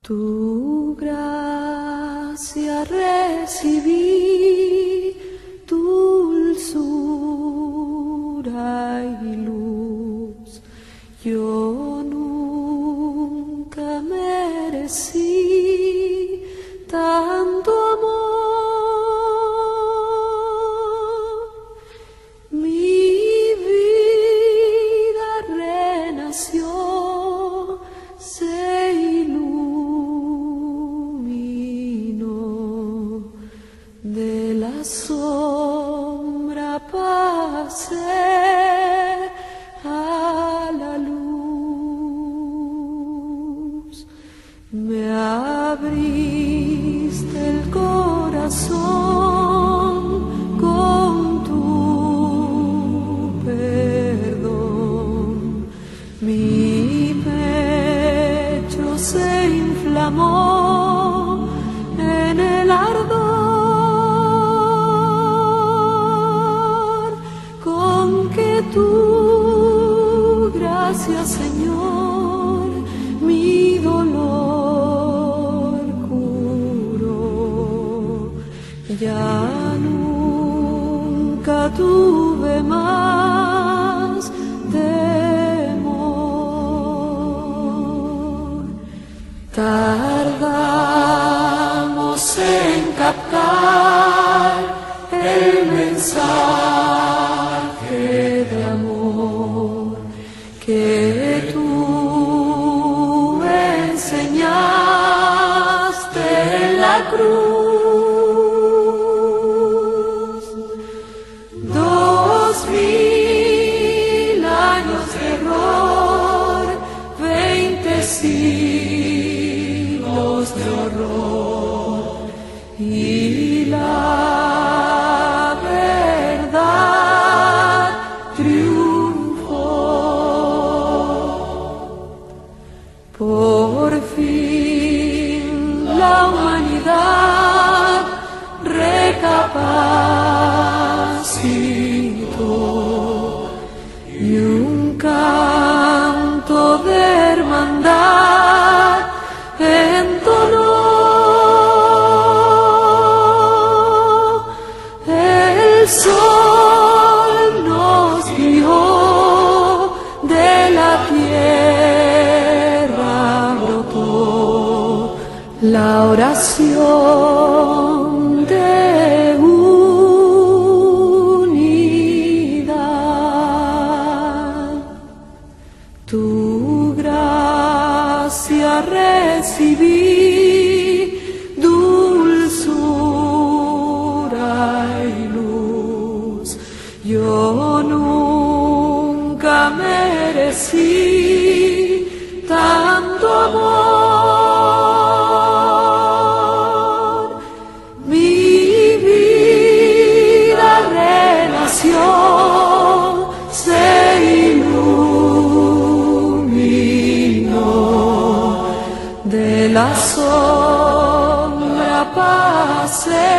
Tu gracia recibí, dulzura y luz. Yo nunca merecí tanto amor. Mi vida renació, se iluminó, de la sombra pasé a la luz. Me abriste el corazón con tu perdón. Mi pecho se inflamó en el ardor con que tu gracia, Señor, mi dolor curó. Ya nunca tuve más temor. Tardamos en captar el mensaje de amor que tú enseñaste en la cruz. 2000 años de error, 20 siglos de horror, y la verdad triunfó. Por fin la humanidad recapacitó y un canto de hermandad entonó. El sol nos guió, de la tierra brotó la oración de unidad. Tu gracia recibí, dulzura y luz. Yo nunca merecí tanto amor. Mi vida renació, se iluminó, de la sombra pasé